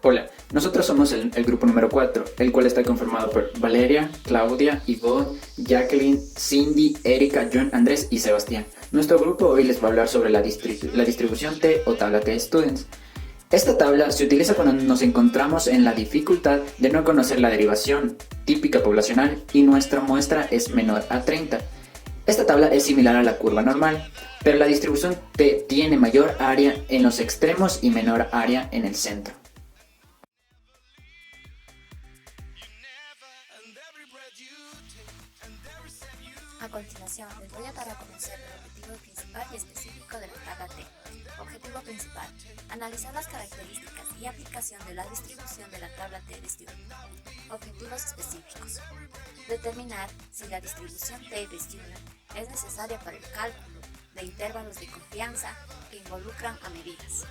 Hola, nosotros somos el grupo número 4, el cual está conformado por Valeria, Claudia, Yvonne, Jacqueline, Cindy, Erika, John, Andrés y Sebastián. Nuestro grupo hoy les va a hablar sobre la distribución T o tabla T Students. Esta tabla se utiliza cuando nos encontramos en la dificultad de no conocer la derivación típica poblacional y nuestra muestra es menor a 30. Esta tabla es similar a la curva normal, pero la distribución T tiene mayor área en los extremos y menor área en el centro. A continuación, les voy a dar a conocer el objetivo principal y específico de la tabla T. Objetivo principal: analizar las características y aplicación de la distribución de la tabla T de Student. Objetivos específicos: determinar si la distribución T de Student es necesaria para el cálculo de intervalos de confianza que involucran a medidas.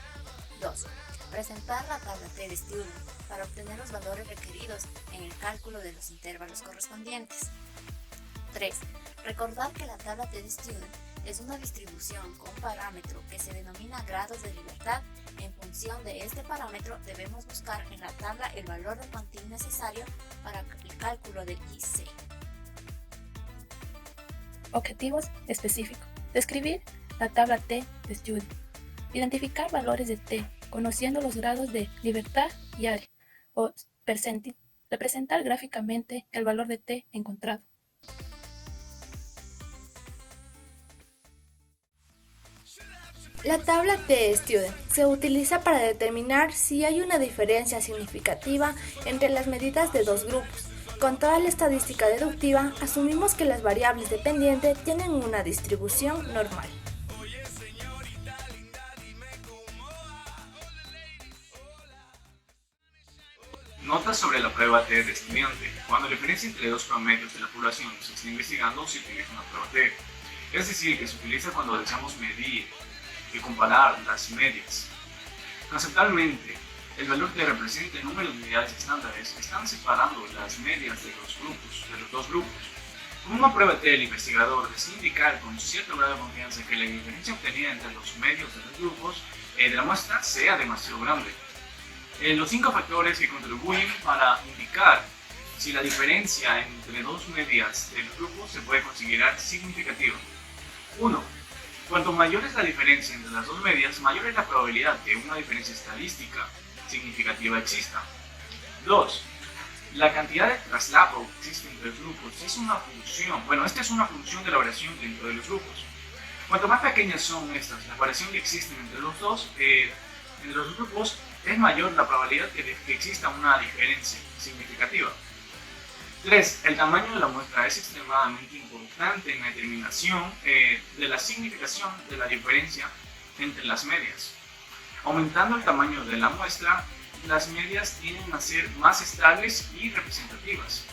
2. Presentar la tabla T de Student para obtener los valores requeridos en el cálculo de los intervalos correspondientes. 3. Recordar que la tabla T de Student es una distribución con un parámetro que se denomina grados de libertad. En función de este parámetro debemos buscar en la tabla el valor de cuantil necesario para el cálculo del IC. Objetivos específicos: describir la tabla T de Student, identificar valores de T conociendo los grados de libertad y área o percentil, representar gráficamente el valor de T encontrado. La tabla T Student se utiliza para determinar si hay una diferencia significativa entre las medidas de dos grupos. Con toda la estadística deductiva, asumimos que las variables dependientes tienen una distribución normal. Notas sobre la prueba T de estudiante. Cuando la diferencia entre dos promedios de la población se está investigando, se utiliza una prueba T. Es decir, que se utiliza cuando deseamos medir y comparar las medias. Conceptualmente, el valor T representa el número de unidades estándares que están separando las medias de los dos grupos. Con una prueba T, el investigador decide indicar con cierto grado de confianza que la diferencia obtenida entre los medios de los grupos de la muestra sea demasiado grande. Los 5 factores que contribuyen para indicar si la diferencia entre dos medias del grupo se puede considerar significativa. 1. Cuanto mayor es la diferencia entre las dos medias, mayor es la probabilidad que una diferencia estadística significativa exista. 2. La cantidad de traslado que existe entre los grupos es una función, esta es una función de la variación dentro de los grupos. Cuanto más pequeñas son estas, la variación que existen entre los grupos, es mayor la probabilidad que exista una diferencia significativa. 3. El tamaño de la muestra es extremadamente importante en la determinación de la significación de la diferencia entre las medias. Aumentando el tamaño de la muestra, las medias tienden a ser más estables y representativas.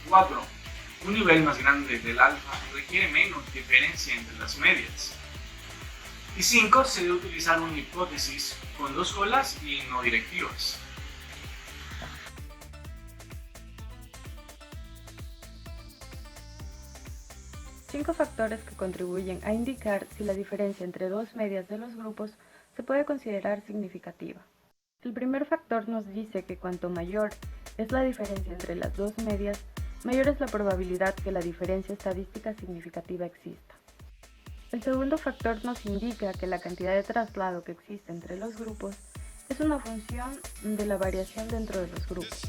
4. Un nivel más grande del alfa requiere menos diferencia entre las medias. Y 5. Se debe utilizar una hipótesis con dos colas y no directivas. Cinco factores que contribuyen a indicar si la diferencia entre dos medias de los grupos se puede considerar significativa. El primer factor nos dice que cuanto mayor es la diferencia entre las dos medias, mayor es la probabilidad que la diferencia estadística significativa exista. El segundo factor nos indica que la cantidad de traslado que existe entre los grupos es una función de la variación dentro de los grupos.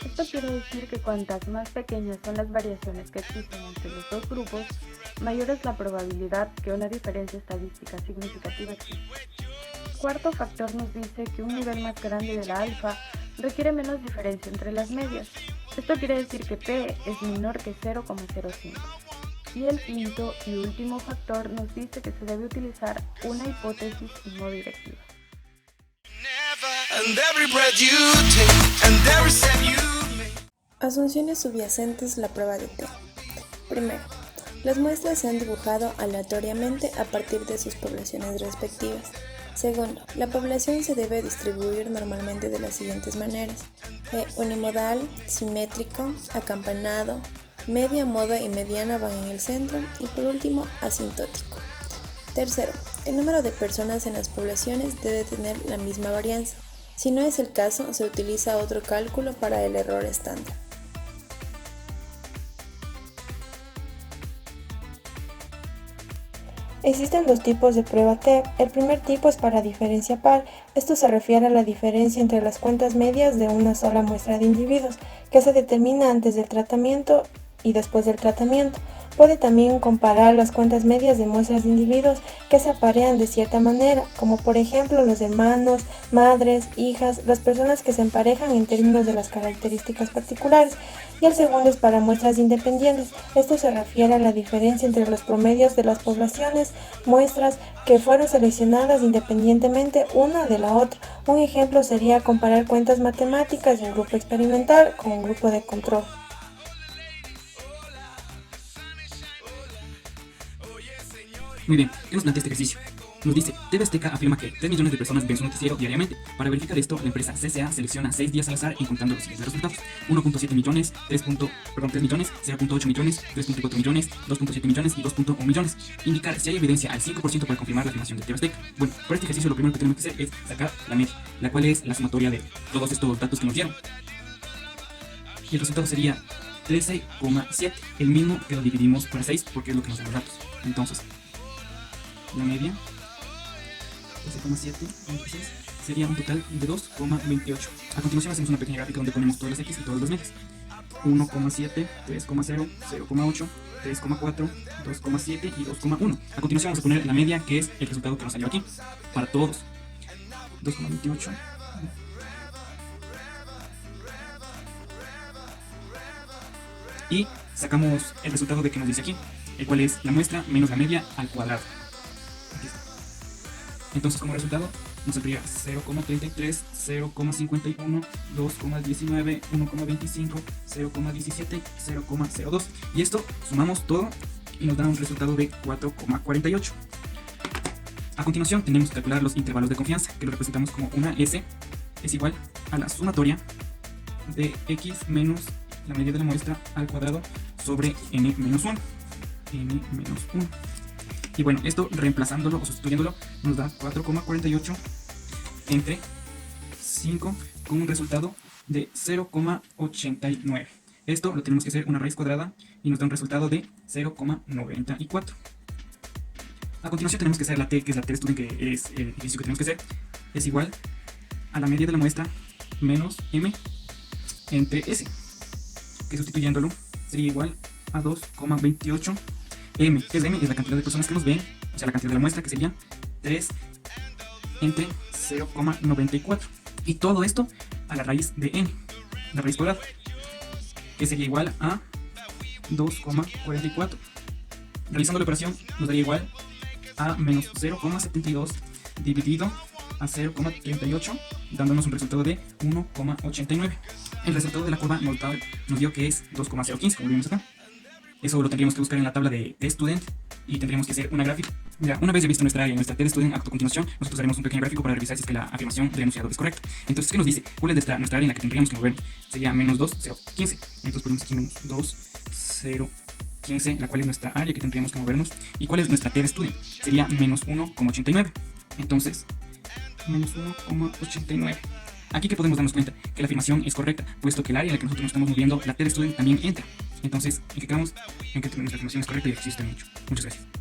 Esto quiere decir que cuantas más pequeñas son las variaciones que existen entre los dos grupos, mayor es la probabilidad que una diferencia estadística significativa exista. El cuarto factor nos dice que un nivel más grande de la alfa requiere menos diferencia entre las medias. Esto quiere decir que P es menor que 0,05. Y el quinto y último factor nos dice que se debe utilizar una hipótesis no directiva. Asunciones subyacentes la prueba de T. Primero, las muestras se han dibujado aleatoriamente a partir de sus poblaciones respectivas. Segundo, la población se debe distribuir normalmente de las siguientes maneras: unimodal, simétrico, acampanado, media, moda y mediana van en el centro y por último asintótico. Tercero, el número de personas en las poblaciones debe tener la misma varianza. Si no es el caso, se utiliza otro cálculo para el error estándar. Existen dos tipos de prueba T. El primer tipo es para diferencia par. Esto se refiere a la diferencia entre las cuentas medias de una sola muestra de individuos, que se determina antes del tratamiento y después del tratamiento. Puede también comparar las cuentas medias de muestras de individuos que se aparean de cierta manera, como por ejemplo los hermanos, madres, hijas, las personas que se emparejan en términos de las características particulares. Y el segundo es para muestras independientes. Esto se refiere a la diferencia entre los promedios de las poblaciones, muestras que fueron seleccionadas independientemente una de la otra. Un ejemplo sería comparar cuentas matemáticas de un grupo experimental con un grupo de control. Muy bien, ¿qué nos plantea este ejercicio? Nos dice, TV Azteca afirma que 3 millones de personas ven su noticiero diariamente. Para verificar esto, la empresa CCA selecciona 6 días al azar encontrando los siguientes resultados: 1.7 millones, 3 millones, 0.8 millones, 3.4 millones, 2.7 millones y 2.1 millones. Indicar si hay evidencia al 5% para confirmar la afirmación de TV Azteca. Bueno, para este ejercicio lo primero que tenemos que hacer es sacar la media, la cual es la sumatoria de todos estos datos que nos dieron. Y el resultado sería 13,7, el mismo que lo dividimos por 6 porque es lo que nos dan los datos. Entonces, la media 13,7 sería un total de 2,28. A continuación hacemos una pequeña gráfica donde ponemos todas las X y todas las medias. 1,7, 3,0, 0,8, 3,4, 2,7 y 2,1. A continuación vamos a poner la media, que es el resultado que nos salió aquí para todos. 2,28. Y sacamos el resultado de que nos dice aquí, el cual es la muestra menos la media al cuadrado. Entonces, como resultado nos saldría 0,33, 0,51, 2,19, 1,25, 0,17, 0,02. Y esto sumamos todo y nos da un resultado de 4,48. A continuación tenemos que calcular los intervalos de confianza, que lo representamos como una S es igual a la sumatoria de X menos la media de la muestra al cuadrado sobre n menos 1. Y bueno, esto reemplazándolo o sustituyéndolo nos da 4,48 entre 5 con un resultado de 0,89. Esto lo tenemos que hacer una raíz cuadrada y nos da un resultado de 0,94. A continuación tenemos que hacer la T, que es la T student, que es el ejercicio que tenemos que hacer. Es igual a la media de la muestra menos M entre S, que sustituyéndolo sería igual a 2,28. M, que es M, es la cantidad de personas que nos ven, o sea la cantidad de la muestra, que sería 3 entre 0,94. Y todo esto a la raíz de n, la raíz cuadrada, que sería igual a 2,44. Realizando la operación nos daría igual a menos 0,72 dividido a 0,38, dándonos un resultado de 1,89. El resultado de la curva nos dio que es 2,015, como vimos acá. Eso lo tendríamos que buscar en la tabla de T-Student y tendríamos que hacer una gráfica. Ya, una vez ya visto nuestra área, nuestra T-Student, a continuación nosotros haremos un pequeño gráfico para revisar si es que la afirmación del enunciado es correcta. Entonces, ¿qué nos dice? ¿Cuál es nuestra área en la que tendríamos que mover? Sería menos 2, 0, 15. Entonces ponemos aquí menos 2, 0, 15, la cual es nuestra área que tendríamos que movernos. ¿Y cuál es nuestra T-Student? Sería menos 1,89. Entonces, menos 1,89. Aquí que podemos darnos cuenta que la afirmación es correcta, puesto que el área en la que nosotros nos estamos moviendo, la T-Student también entra. Entonces, ¿en qué quedamos? En que nuestra afirmación es correcta y el ejercicio está bien hecho. Muchas gracias.